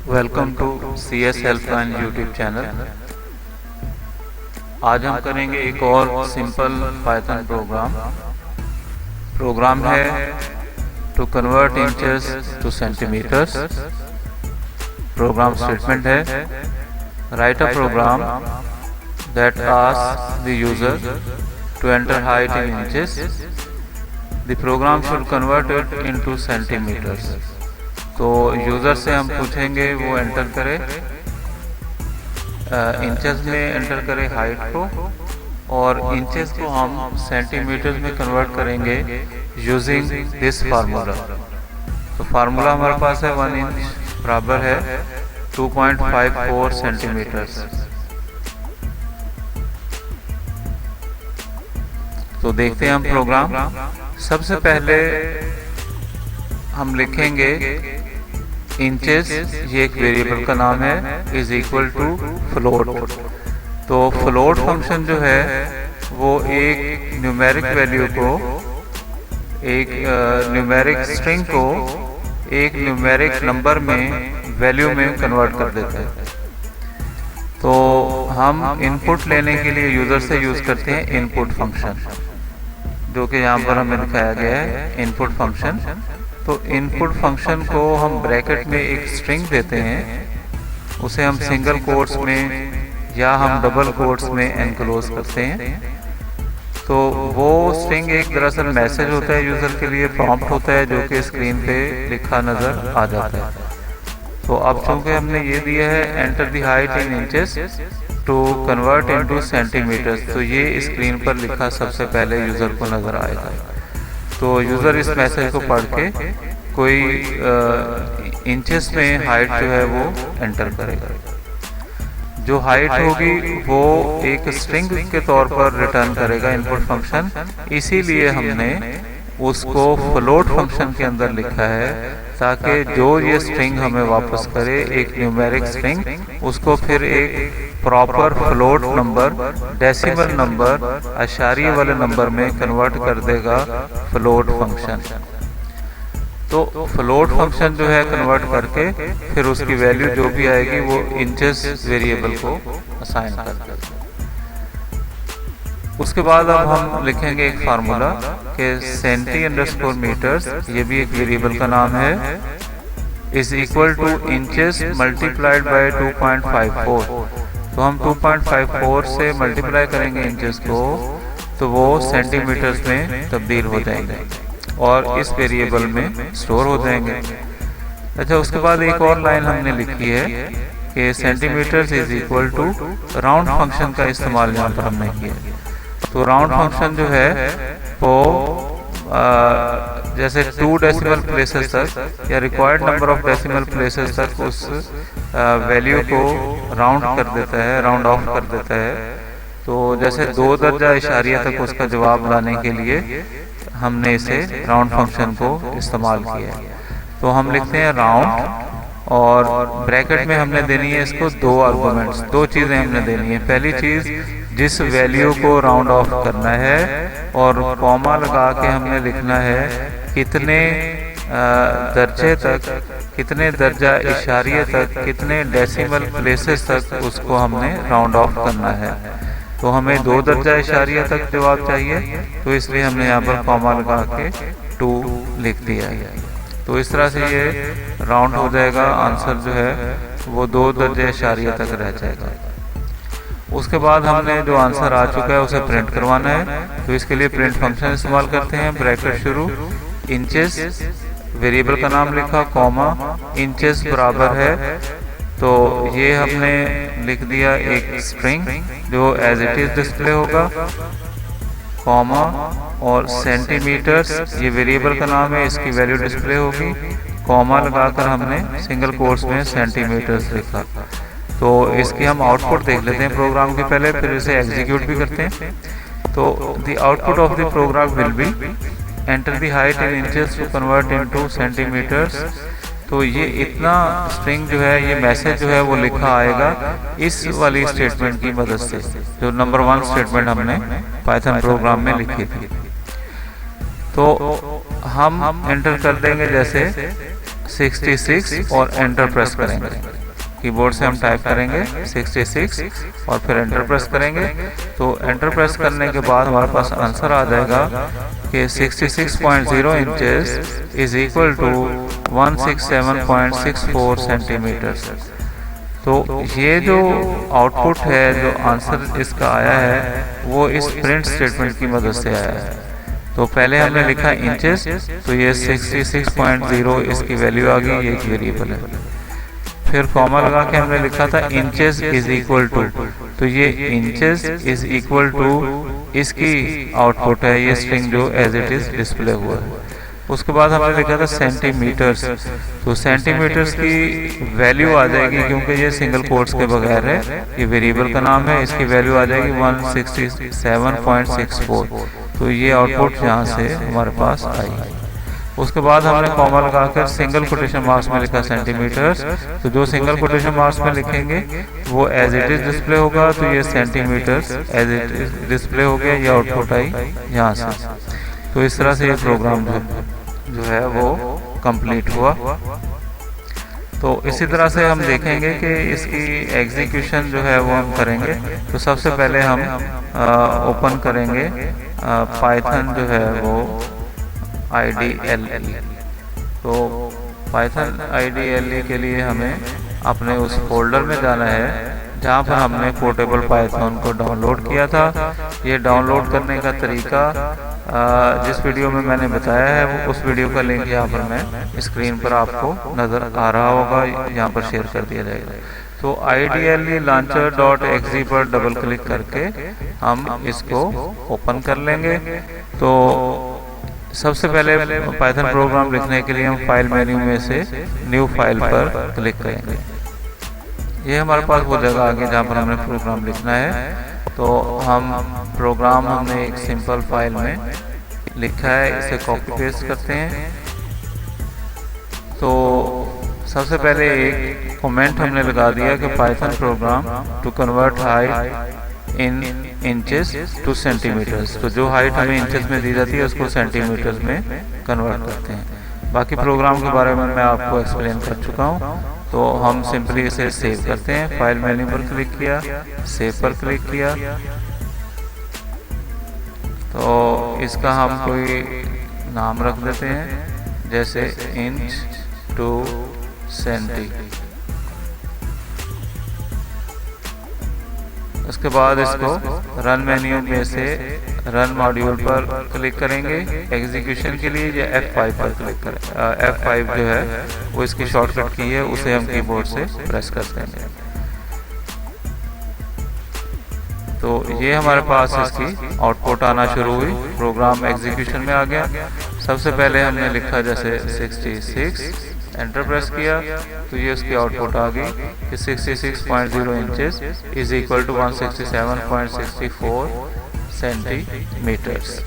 Welcome to CS helpline YouTube channel. आज हम करेंगे एक और सिंपल पाइथन प्रोग्राम है to convert inches to centimetres. Program statement है write a program that asks the user to enter height in inches. The program should convert it into centimetres. तो user से हम पूछेंगे वो एंटर करे inches में enter करे हाइट को, और इंचेस को हम सेंटीमीटर्स में कन्वर्ट करेंगे यूजिंग दिस फार्मूला। तो फार्मूला हमारे पास है 1 इंच बराबर है 2.54 सेंटीमीटर्स। तो देखते हैं हम प्रोग्राम। सबसे पहले हम लिखेंगे इंचेस, ये एक वेरिएबल का नाम है, इज इक्वल टू फ्लोट। तो फ्लोट फंक्शन जो है वो एक न्यूमेरिक वैल्यू को, एक न्यूमेरिक स्ट्रिंग को एक न्यूमेरिक नंबर में वैल्यू में कन्वर्ट कर देता है। तो हम इनपुट लेने के लिए यूज़र से यूज़ करते हैं इनपुट फंक्शन, जो कि यहाँ पर हमें दिखाया गया है इनपुट फंक्शन। तो इनपुट फंक्शन को हम ब्रैकेट में एक स्ट्रिंग देते हैं, उसे हम सिंगल कोट्स में या हम डबल कोट्स में एनक्लोज करते हैं। तो वो स्ट्रिंग एक दरअसल मैसेज होता है यूज़र के लिए, प्रॉम्प्ट होता है, जो कि स्क्रीन पे लिखा नज़र आ जाता है। तो अब चूँकि हमने ये दिया है enter the height in inches to convert into centimetres, तो ये स्क्रीन पर लिखा सबसे पहले यूज़र को नज़र आएगा। तो यूज़र इस मैसेज को पढ़ के कोई इंचेस में हाइट जो है वो एंटर करेगा। जो हाइट होगी वो एक स्ट्रिंग के तौर पर रिटर्न करेगा इनपुट फंक्शन, इसीलिए हमने उसको फ्लोट फंक्शन के अंदर लिखा है, ताकि जो ये स्ट्रिंग हमें वापस करे एक न्यूमेरिक स्ट्रिंग, उसको फिर एक proper float number, decimal number, अशारिये वाले नंबर में कन्वर्ट कर देगा फ्लोट फंक्शन। तो फ्लोट फंक्शन जो है कन्वर्ट करके फिर उसकी वैल्यू जो भी आएगी वो इंचेस वेरिएबल को असाइन कर देगा। उसके बाद अब हम लिखेंगे एक फार्मूला कि सेंटी_मीटर्स, ये भी एक वेरिएबल का नाम है, is equal two inches multiplied by 2.54। तो हम 2.54 से मल्टीप्लाई करेंगे इंचेस को, तो वो सेंटीमीटर्स में तब्दील हो जाएंगे और इस वेरिएबल में स्टोर हो जाएंगे। अच्छा, उसके बाद एक और लाइन हमने लिखी है कि centimetres is equal to round function का इस्तेमाल यहाँ पर हमने किया। तो राउंड फंक्शन जो है वो जैसे 2 डेसिमल प्लेसेस तक या required number of decimal places तक उस वैल्यू को राउंड कर देता है, राउंड ऑफ कर देता है। तो जैसे 2 दर्जा इशारिया तक उसका जवाब लाने के लिए हमने इसे राउंड फंक्शन को इस्तेमाल किया है। तो हम लिखते हैं राउंड, और ब्रैकेट में हमने देनी है इसको 2 आर्गुमेंट्स, 2 चीज़ें हमने देनी है। पहली चीज़ जिस वैल्यू को राउंड ऑफ करना है, और कॉमा लगा के हमने लिखना है कितने दर्जे तक, कितने दर्जा इशारिये तक, कितने डेसिमल प्लेसेस तक उसको हमने राउंड ऑफ करना है। तो हमें 2 दर्जा इशारिया तक जवाब चाहिए, तो इसलिए हमने यहाँ पर कॉमा लगा के 2 लिख दिया है। तो इस तरह से ये राउंड हो जाएगा, आंसर जो है वो 2 दर्जे इशारिया तक रह जाएगा। उसके बाद हमने जो आंसर आ चुका है उसे प्रिंट करवाना है, तो इसके लिए प्रिंट फंक्शन इस्तेमाल करते हैं। ब्रैकेट शुरू, इंचेस, वेरिएबल का नाम लिखा, कॉमा, इंचेस बराबर है, तो ये हमने लिख दिया एक स्ट्रिंग जो एज इट इज डिस्प्ले होगा, कॉमा, और सेंटीमीटर्स ये वेरिएबल का नाम है, इसकी वैल्यू डिस्प्ले होगी, कॉमा लगाकर हमने सिंगल कोट्स में सेंटीमीटर्स लिखा। तो इसकी हम आउटपुट देख लेते हैं प्रोग्राम के पहले, फिर इसे एग्जीक्यूट भी करते हैं। तो the output of the program will be enter the height in inches to convert into centimetres. तो ये इतना स्ट्रिंग जो है, ये मैसेज जो है वो लिखा आएगा इस वाली स्टेटमेंट की मदद से, जो नंबर 1 स्टेटमेंट हमने पाइथन प्रोग्राम में लिखी थी। तो हम एंटर कर देंगे जैसे 66 और एंटर प्रेस करेंगे। कीबोर्ड से हम टाइप करेंगे 66 और फिर एंटर प्रेस करेंगे। तो एंटर प्रेस करने के बाद हमारे पास आंसर आ जाएगा कि 66.0 inches is equal to 167.64 centimetre. तो ये जो आउटपुट है, जो आंसर इसका आया है, वो इस प्रिंट स्टेटमेंट की मदद से आया है। तो पहले हमने लिखा इंचेस, तो ये 66.0 इसकी वैल्यू आ गई, ये एक वेरिएबल है। फिर कॉमा लगा के हमने लिखा था इंचेस इज इक्वल टू, तो ये इंचेस इज इक्वल टू इसकी आउटपुट है, ये स्ट्रिंग जो एज इट इज डिस्प्ले हुआ है। उसके बाद हमने लिखा था सेंटीमीटर्स, तो सेंटीमीटर्स की वैल्यू आ जाएगी, क्योंकि ये सिंगल कोट्स के बगैर है, ये वेरिएबल का नाम है, इसकी वैल्यू आ जाएगी 167.64। तो ये आउटपुट यहाँ से हमारे पास आई। उसके बाद हमने कॉमा लगाकर सिंगल कोटेशन मार्क्स में लिखा सेंटीमीटर्स, तो जो सिंगल कोटेशन मार्क्स में लिखेंगे वो एज इट इज डिस्प्ले होगा, तो ये centimetres as it is display हो गया, ये आउटपुट आई यहाँ से। तो इस तरह से ये प्रोग्राम जो है वो कंप्लीट हुआ। तो इसी तरह से हम देखेंगे कि इसकी एग्जीक्यूशन जो है वो हम करेंगे। तो सबसे पहले हम ओपन करेंगे पाइथन जो है वो IDLE। तो पाइथन IDLE के लिए हमें अपने उस फोल्डर में जाना है जहाँ पर हमने पोर्टेबल पाइथन को डाउनलोड किया था। ये डाउनलोड करने का तरीका जिस वीडियो में मैंने बताया है, वो उस वीडियो का लिंक यहाँ पर मैं स्क्रीन पर आपको नज़र आ रहा होगा, यहाँ पर शेयर कर दिया जाएगा। तो IDLE launcher.exe पर डबल क्लिक करके हम इसको ओपन कर लेंगे। तो सबसे पहले पाइथन प्रोग्राम लिखने के लिए हम फाइल मेन्यू में से न्यू फाइल पर क्लिक करेंगे। ये हमारे पास वो जगह आ गई जहाँ पर हमने प्रोग्राम लिखना है। तो हम प्रोग्राम हमने एक सिंपल फाइल में लिखा है, इसे कॉपी पेस्ट करते हैं। तो सबसे पहले एक कमेंट हमने लगा दिया कि Python program to convert height in inches to centimetres. तो जो हाइट हमें इंचेस में दी जाती है उसको सेंटीमीटर्स में कन्वर्ट करते हैं। बाकी प्रोग्राम के बारे में मैं आपको एक्सप्लेन कर चुका हूँ। तो हम सिंपली इसे सेव करते हैं। फाइल मेन्यू पर क्लिक किया, सेव पर क्लिक किया। तो इसका हम कोई नाम रख देते हैं, जैसे इंच टू सेंटी। उसके बाद इसको रन मेन्यू में से रन मॉड्यूल पर क्लिक करेंगे। एग्जीक्यूशन के लिए या F5 पर क्लिक करें। F5 जो है वो इसकी शॉर्टकट की है, उसे हम कीबोर्ड से प्रेस कर देंगे। तो ये हमारे पास इसकी आउटपुट आना शुरू हुई, प्रोग्राम एग्जीक्यूशन में आ गया। सबसे पहले हमने लिखा जैसे 66, एंटर प्रेस किया तो ये उसकी आउटपुट आ गई कि 66.0 inches is equal to 167.64 centimetres.